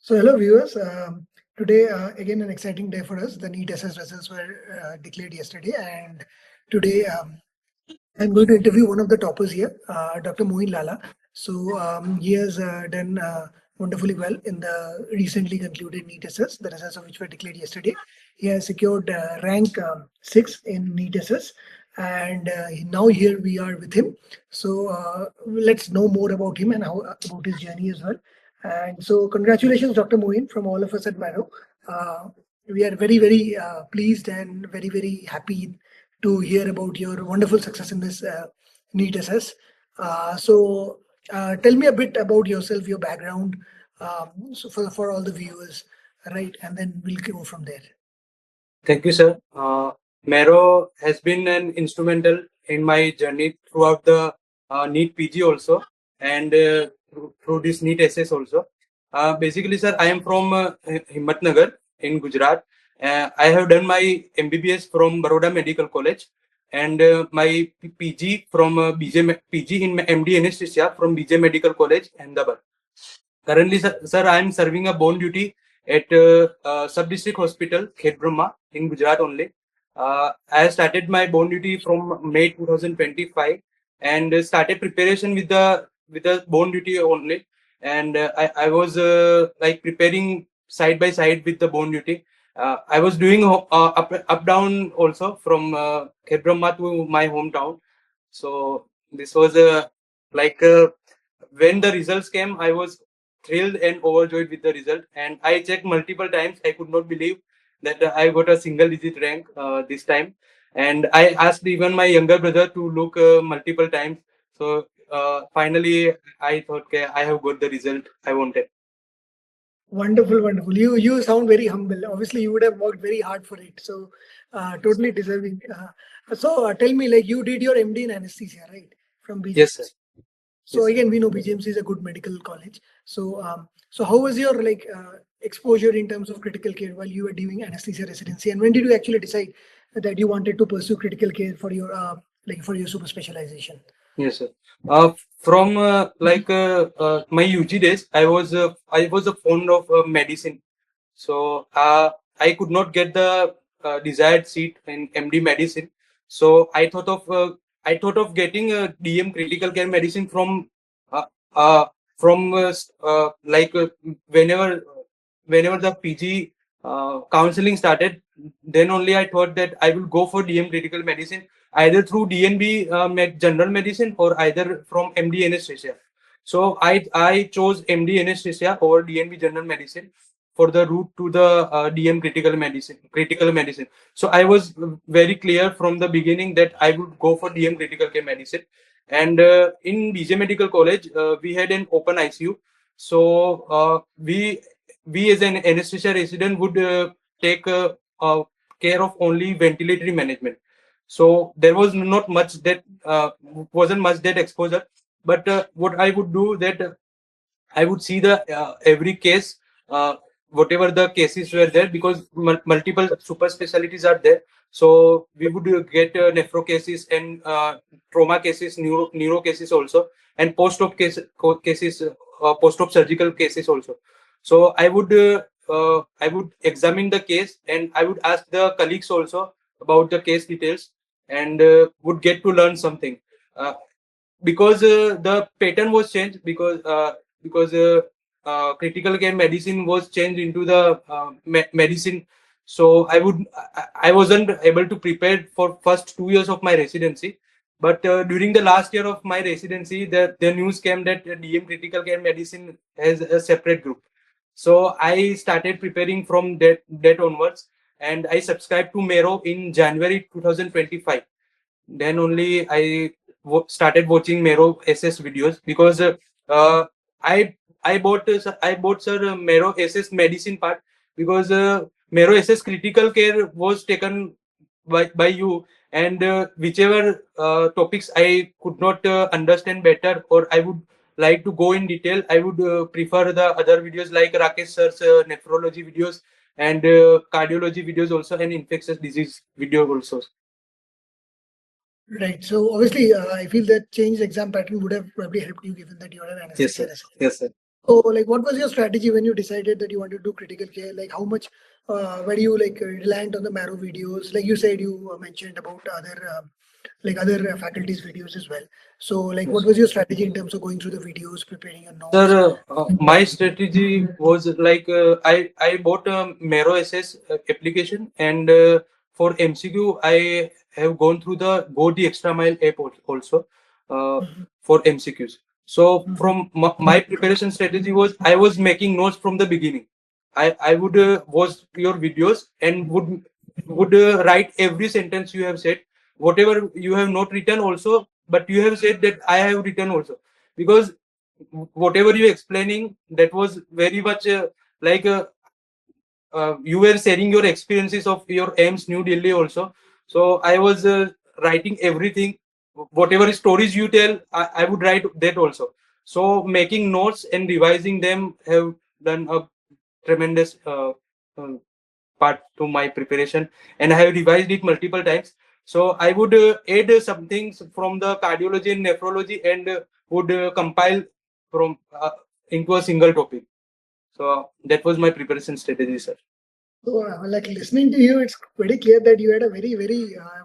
So, hello viewers. Today, again, an exciting day for us. The NEET SS results were declared yesterday, and today I'm going to interview one of the toppers here, Dr. Moin Lala. So, he has done wonderfully well in the recently concluded NEET SS, the results of which were declared yesterday. He has secured rank 6 in NEET SS, and now here we are with him. So, let's know more about him and how about his journey as well. And so, congratulations, Dr. Moin, from all of us at Maro. We are very pleased and very happy to hear about your wonderful success in this NEET SS. Tell me a bit about yourself, your background, so for all the viewers, right? And then we'll go from there. Thank you, sir. Mero has been an instrumental in my journey throughout the NEET PG also, and through this NEET SS also. Basically, sir, I am from Himmatnagar in Gujarat. I have done my MBBS from Baroda Medical College, and my PG from PG in MD Anesthesia from BJ Medical College, Ahmedabad. Currently, sir, I am serving a bone duty at Sub-District Hospital, Khet Brahma, in Gujarat only. I started my bone duty from May 2025 and started preparation with the bone duty only. And I was like preparing side by side with the bone duty. I was doing up down also from Khet Brahma to my hometown. So this was like when the results came, I was thrilled and overjoyed with the result. And I checked multiple times. I could not believe that I got a single digit rank this time. And I asked even my younger brother to look multiple times. So finally, I thought, okay, I have got the result I wanted. Wonderful. You sound very humble. Obviously, you would have worked very hard for it. So, totally deserving. Tell me, like you did your MD in anesthesia, right? From BJ. Yes, sir. So Yes. again, we know BGMC is a good medical college. So how was your exposure in terms of critical care while you were doing anesthesia residency, and when did you actually decide that you wanted to pursue critical care for your for your super specialization? Yes, sir. From my UG days, I was a fond of medicine. So I could not get the desired seat in MD medicine. So I thought of getting a DM critical care medicine uh, uh, from whenever the PG counseling started. Then only I thought that I will go for DM critical medicine either through DNB general medicine or either from MD anesthesia. So I chose MD anesthesia over DNB general medicine for the route to the DM critical medicine. So I was very clear from the beginning that I would go for DM critical care medicine. And in BJ Medical College, we had an open ICU. So we as an anesthesia resident would take care of only ventilatory management. So there was not much that wasn't much that exposure. But what I would do that I would see the every case, whatever the cases were there, because multiple super specialties are there. So we would get nephro cases and trauma cases, neuro cases also, and post-op cases, post-op surgical cases also. So I would examine the case and I would ask the colleagues also about the case details and would get to learn something. Because the pattern was changed because critical care medicine was changed into the medicine. So I wasn't able to prepare for first 2 years of my residency. But during the last year of my residency, the news came that DM critical care medicine has a separate group. So I started preparing from that onwards, and I subscribed to Mero in January 2025. Then only I started watching Mero SS videos because I I bought sir Mero SS medicine part because Mero SS critical care was taken by you, and whichever topics I could not understand better or I would like to go in detail, I would prefer the other videos like Rakesh sir's nephrology videos and cardiology videos also, and infectious disease video also. Right. So obviously, I feel that changed exam pattern would have probably helped you, given that you are an anesthesia resident. Yes, sir. So, like, what was your strategy when you decided that you wanted to do critical care? Like, how much were you like reliant on the Marrow videos? Like you said, you mentioned about other like other faculties' videos as well. So, like, what Yes. was your strategy in terms of going through the videos, preparing your notes? Sir, my strategy was like I bought a Mero SS application, and for MCQ I have gone through the Go the Extra Mile app also Mhm, for MCQs. So mhm, from my preparation strategy was I was making notes from the beginning. I would watch your videos and would write every sentence you have said, whatever you have not written also, but you have said that I have written also, because whatever you explaining, that was very much like you were sharing your experiences of your aims New Delhi also. So I was writing everything, whatever stories you tell, I would write that also. So making notes and revising them have done a tremendous uh, part to my preparation, and I have revised it multiple times. So I would add some things from the cardiology and nephrology, and would compile from into a single topic. So that was my preparation strategy, sir. So, like listening to you, it's very clear that you had a very,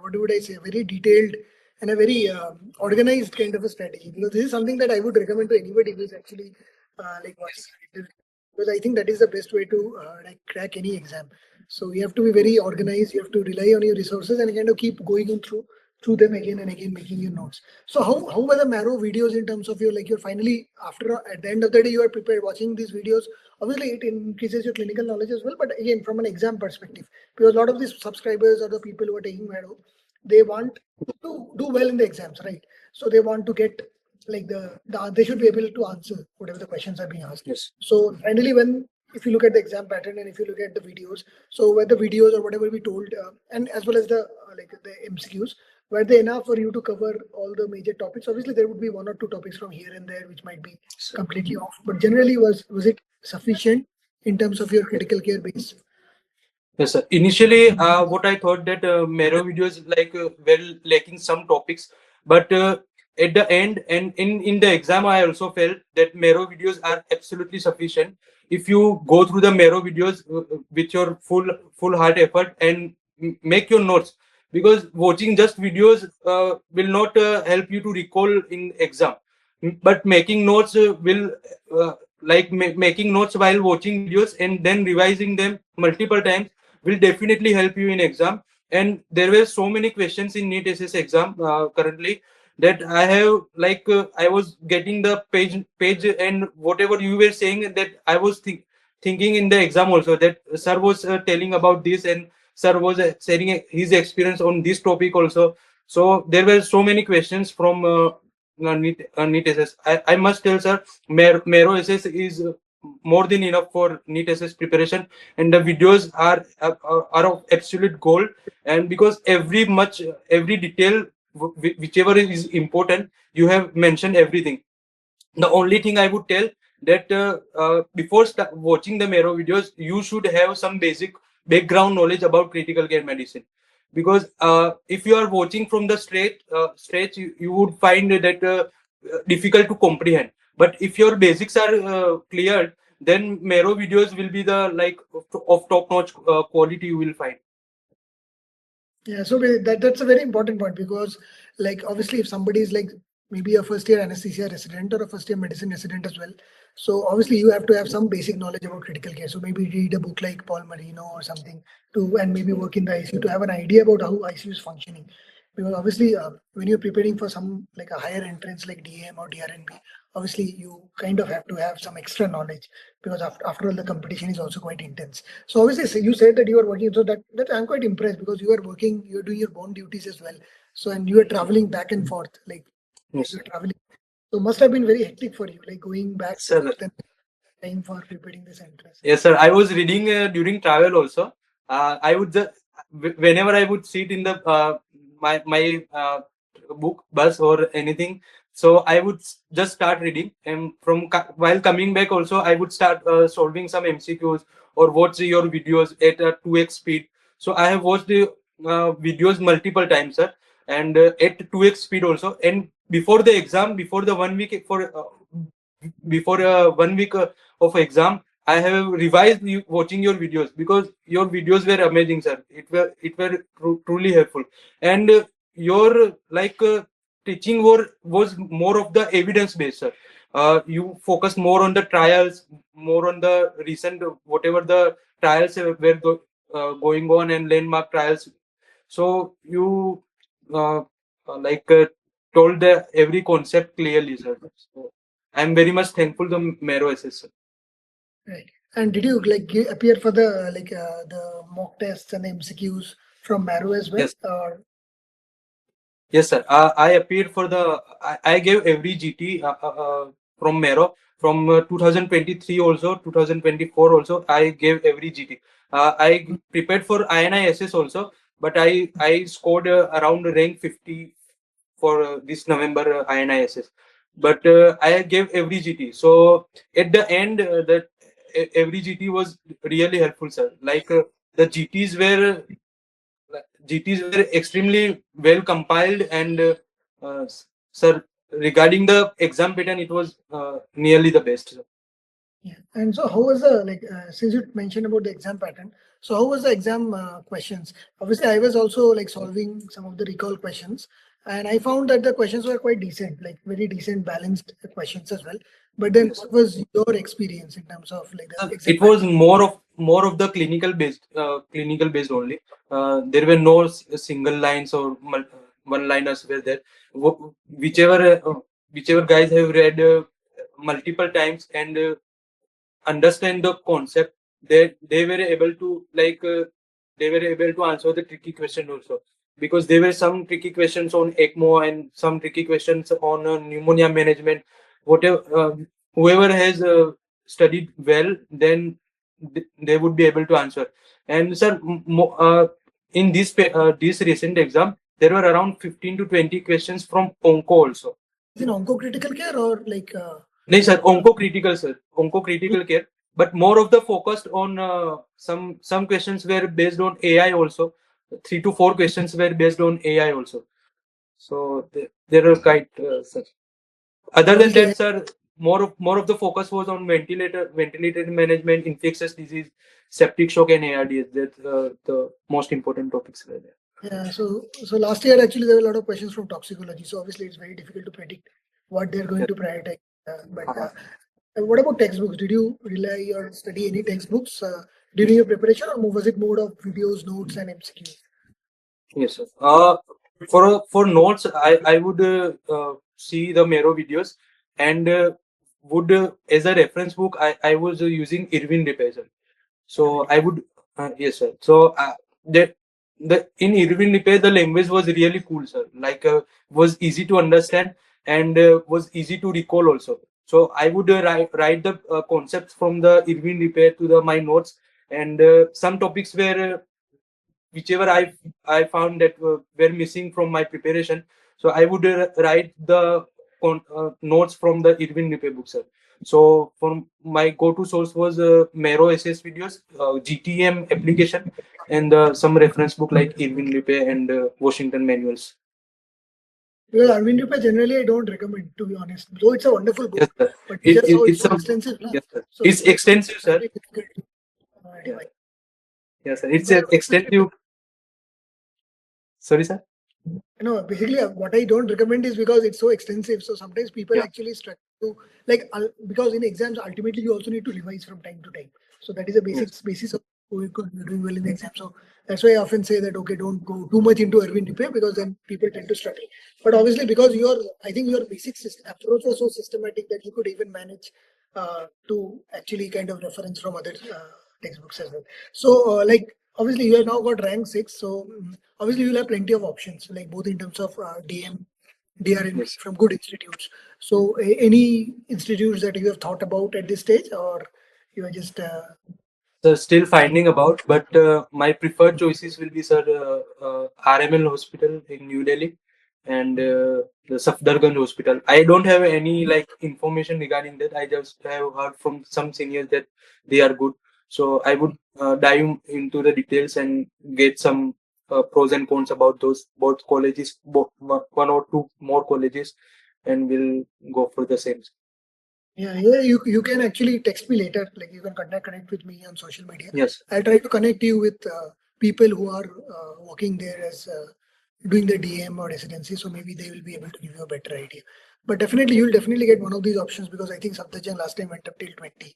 what would I say, very detailed and a very organized kind of a strategy. Because this is something that I would recommend to anybody who is actually like watching an interview. Because I think that is the best way to like crack any exam. So you have to be very organized. You have to rely on your resources and kind of keep going on through them again and again, making your notes. So how were the Marrow videos in terms of your like you're finally after at the end of the day you are prepared watching these videos. Obviously, it increases your clinical knowledge as well. But again, from an exam perspective, because a lot of these subscribers or the people who are taking Mado, they want to do well in the exams, right? So they want to get like they should be able to answer whatever the questions are being asked. Yes. So finally, when if you look at the exam pattern and if you look at the videos, so where the videos or whatever we told, and as well as the like the MCQs, were they enough for you to cover all the major topics? Obviously, there would be one or two topics from here and there which might be completely off, but generally, was it sufficient in terms of your critical care base? Yes, sir. Initially, what I thought that Mero videos like well lacking some topics, but at the end and in the exam, I also felt that Mero videos are absolutely sufficient if you go through the Mero videos with your full heart effort and make your notes. Because watching just videos will not help you to recall in exam, but making notes will making notes while watching videos and then revising them multiple times will definitely help you in exam. And there were so many questions in NEET SS exam currently that I have I was getting the page and whatever you were saying, that I was thinking in the exam also, that sir was telling about this, and sir was sharing his experience on this topic also. So there were so many questions from NEET SS. I must tell sir, Mero SS is more than enough for NEET SS preparation, and the videos are of absolute gold. And because every detail whichever is important, you have mentioned everything. The only thing I would tell that before watching the Mero videos, you should have some basic background knowledge about critical care medicine. Because if you are watching from the stretch, you would find that difficult to comprehend. But if your basics are cleared, then Mero videos will be the of top notch quality you will find. Yeah, so that's a very important point because, like, obviously, if somebody is like maybe a first year anesthesia resident or a first year medicine resident as well, so obviously you have to have some basic knowledge about critical care. So maybe read a book like Paul Marino or something to, and maybe work in the ICU to have an idea about how ICU is functioning. Because obviously, when you're preparing for some like a higher entrance like DM or DRNB, obviously you kind of have to have some extra knowledge because after all the competition is also quite intense. So obviously, so you said that you are working, so that I'm quite impressed because you are working, you're doing your bond duties as well. So and you are traveling back and forth, like Yes, you're traveling. So must have been very hectic for you, like going back and sir. forth and time for preparing this entrance. Yes, sir. I was reading during travel also. I would just whenever I would sit in the my book, bus or anything. So I would just start reading, and while coming back also, I would start solving some MCQs or watch your videos at a 2x speed. So I have watched the videos multiple times, sir, and at 2x speed also. And before the exam, before the 1 week for before 1 week of exam, I have revised you watching your videos, because your videos were amazing, sir. It were truly helpful, and your teaching was more of the evidence based, sir. You focus more on the trials, more on the recent whatever the trials going on, and landmark trials. So you uh, like told the every concept clearly, sir. So I'm very much thankful to Mero SS, sir. Right. And did you like appear for the the mock tests and MCQs from Marrow as well? Yes, Or yes, sir. I appeared for I gave every GT from Mero from 2023 also, 2024 also. I gave every GT. I prepared for INISS also, but I scored around rank 50 for this November INISS. But I gave every GT. So at the end, every GT was really helpful, sir. The GTs were extremely well compiled, and uh, sir, regarding the exam pattern, it was nearly the best, sir. yeah. And so how was the since you mentioned about the exam pattern, so how was the exam questions? Obviously, I was also like solving some of the recall questions, and I found that the questions were quite decent, like very decent, balanced questions as well. But then, Yes. what was your experience in terms of like the exam It was pattern? more of the clinical based only. There were no single lines or one liners were there. Whichever whichever guys have read multiple times and understand the concept, they were able to they were able to answer the tricky question also, because there were some tricky questions on ECMO and some tricky questions on pneumonia management. Whatever whoever has studied well, then they would be able to answer. And sir, in this recent exam, there were around 15 to 20 questions from onco also. Is it onco critical care or like नहीं sir, onco critical, sir, onco critical care, but more of the focused on some questions were based on AI also. 3 to 4 questions were based on AI also. So there are quite such. Other than obviously that, sir, more of the focus was on ventilator management, infectious disease, septic shock, and ARDS. That's the most important topics were there. yeah, so last year actually there were a lot of questions from toxicology. So obviously it's very difficult to predict what they're going Yes. to prioritize. But Uh-huh. what about textbooks? Did you rely or study any textbooks during your preparation, or was it more of videos, notes, and MCQs? Yes, sir. For notes, I would see the Mero videos, and would as a reference book, I was using Irvin Repair, sir. So I would yes, sir. So the in Irvin Repair, the language was really cool, sir. Was easy to understand, and was easy to recall also. So I would write the concepts from the Irvin Repair to the my notes, and some topics were whichever I found that were missing from my preparation. So I would write the notes from the Irvin Repair book, sir. So from my go-to source was Mero SS videos, GTM application, and some reference book like Irvin Repair and Washington manuals. Well, Arvind Rupa generally I don't recommend, to be honest. Though it's a wonderful Yes, book, sir. but it's just how it's It's so a extensive, na? yes, sir. So It's it's extensive, sir. very difficult to Yeah. divide. Yes, sir. It's But extensive. Sorry, sir. no, basically, what I don't recommend is because it's so extensive. So sometimes people Yeah. actually struggle to because in exams ultimately you also need to revise from time to time. So that is a Yes. basis of who you could do well in the exam. So that's why I often say that okay, don't go too much into Irving repair because then people tend to struggle. But obviously, because I think your basic approach was so systematic that you could even manage to actually kind of reference from other textbooks as well. So obviously you have now got rank 6. So obviously you'll have plenty of options, like both in terms of DM, DRNB Yes. from good institutes. So any institutes that you have thought about at this stage, or you are just So still finding about, but my preferred choices will be, sir, RML Hospital in New Delhi and the Safdarganj Hospital. I don't have any information regarding that. I just have heard from some seniors that they are good. So I would dive into the details and get some pros and cons about those both colleges, both one or two more colleges, and we'll go for the same. Yeah, you can actually text me later. Like you can connect with me on social media. Yes. I'll try to connect you with people who are working there as doing the DM or residency. So maybe they will be able to give you a better idea. But definitely, you'll definitely get one of these options because I think Saptajan last time went up till 20.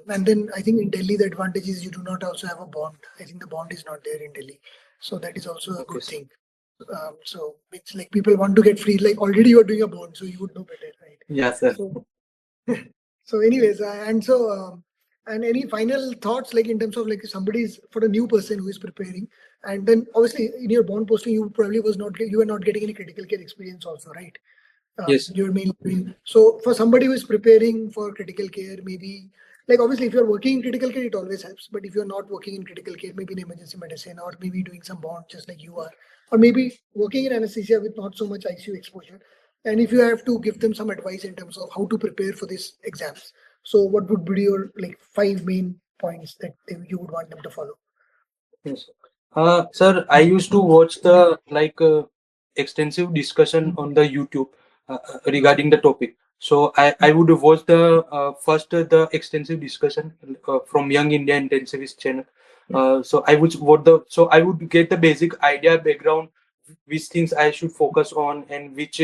And then I think in Delhi, the advantage is you do not also have a bond. I think the bond is not there in Delhi. So that is also a Okay, good sir. thing. So it's like people want to get free. Like already you are doing a bond, so you would know better, right? Yeah, sir. So so, anyways, and any final thoughts, like in terms of like somebody's for a new person who is preparing, and then obviously in your bond posting, you probably was not you were not getting any critical care experience also, right? Yes. You're mainly doing so for somebody who is preparing for critical care, maybe like obviously if you're working in critical care, it always helps. But if you're not working in critical care, maybe in emergency medicine, or maybe doing some bond just like you are, or maybe working in anesthesia with not so much ICU exposure. And if you have to give them some advice in terms of how to prepare for these exams, so what would be your like 5 main points that you would want them to follow? Yes. Sir, I used to watch the extensive discussion on the YouTube regarding the topic. So I would watch the first the extensive discussion from Young India Intensivist channel. So I would get the basic idea background, which things I should focus on, and which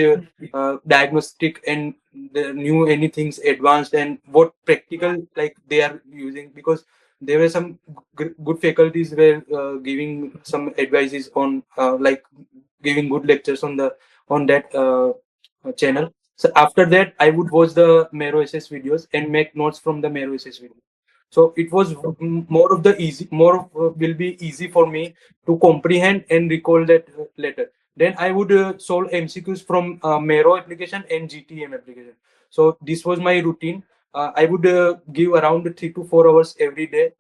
diagnostic and the new anything's advanced, and what practical like they are using, because there were some good faculties were giving some advices on giving good lectures on the on that channel. So after that, I would watch the Mero SS videos and make notes from the Mero SS video. So it was more of the easy, more of, will be easy for me to comprehend and recall that later. Then I would solve MCQs from Mero application and GTM application. So this was my routine. I would give around 3 to 4 hours every day,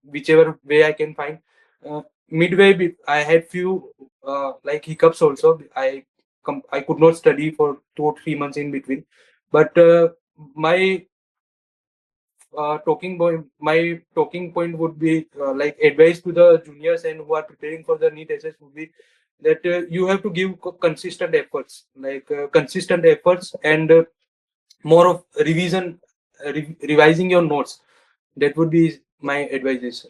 whichever way I can find. Midway, I had few hiccups also. I could not study for 2 or 3 months in between, but my my talking point would be like advice to the juniors and who are preparing for the NEET SS would be that you have to give consistent efforts, consistent efforts, and more of revision, revising your notes. That would be my advice, sir.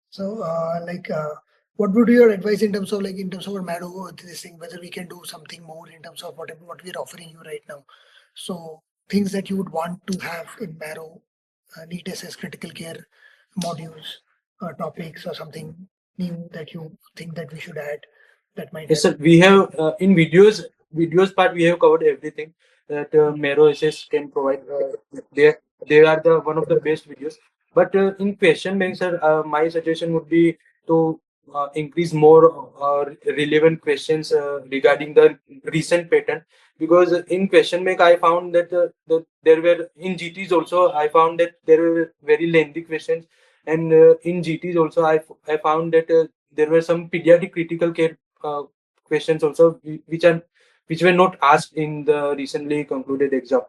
So, what would be your advice in terms of like in terms of our Mado this thing, whether we can do something more in terms of whatever what we're offering you right now? So, things that you would want to have in Mado, NEET SS critical care modules, topics, or something new that you think that we should add that might Yes, help. sir. We have in videos part we have covered everything that Mero SS can provide. They are the one of the best videos. But in question bank, sir, my suggestion would be to increase more relevant questions regarding the recent pattern. Because in question bank, I found that there were in GTs also. I found that there were very lengthy questions, and in GTs also I found that there were some pediatric critical care questions also which were not asked in the recently concluded exam.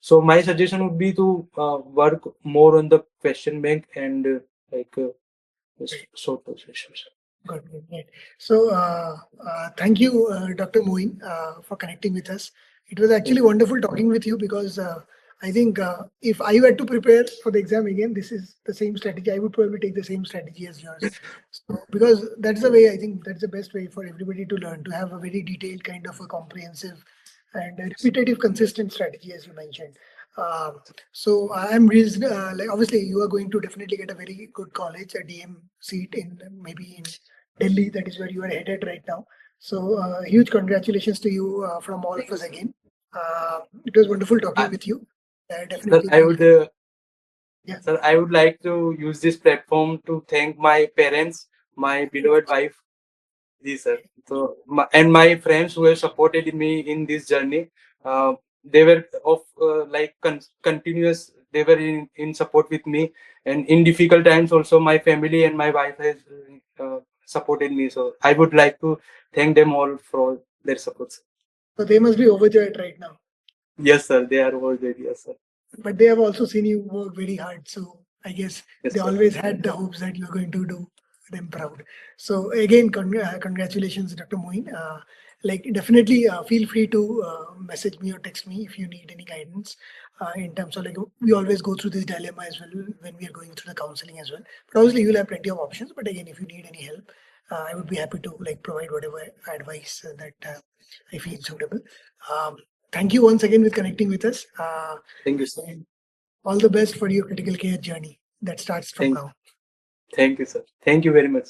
So my suggestion would be to work more on the question bank and sort of questions. Good. So, thank you, Dr. Moin, for connecting with us. It was actually wonderful talking with you because I think if I were to prepare for the exam again, this is the same strategy. I would probably take the same strategy as yours. So, because that's the way I think that's the best way for everybody to learn, to have a very detailed kind of a comprehensive and a repetitive, consistent strategy, as you mentioned. So I'm reason like obviously you are going to definitely get a very good college, a DM seat in maybe in Delhi. That is where you are headed right now. So huge congratulations to you from all of us again. It was wonderful talking I, with you. sir, Definitely we'll yeah. sir, I would like to use this platform to thank my parents, my beloved wife. Yes, sir. So, and my friends who have supported me in this journey, they were of continuous. They were in support with me, and in difficult times also, my family and my wife has supported me. So, I would like to thank them all for their support. So they must be overjoyed right now. Yes, sir. They are all there. Yes, sir. But they have also seen you work very hard. So I guess Yes, they sir. always had the hopes that you're going to do them proud. So again, congratulations, Dr. Moin. like definitely feel free to message me or text me if you need any guidance in terms of like we always go through this dilemma as well when we are going through the counseling as well. But obviously you'll have plenty of options. But again, if you need any help, I would be happy to like provide whatever advice that I feel suitable. Thank you once again with connecting with us. Thank you, sir. All the best for your critical care journey that starts from Thank, now. thank you, sir. Thank you very much.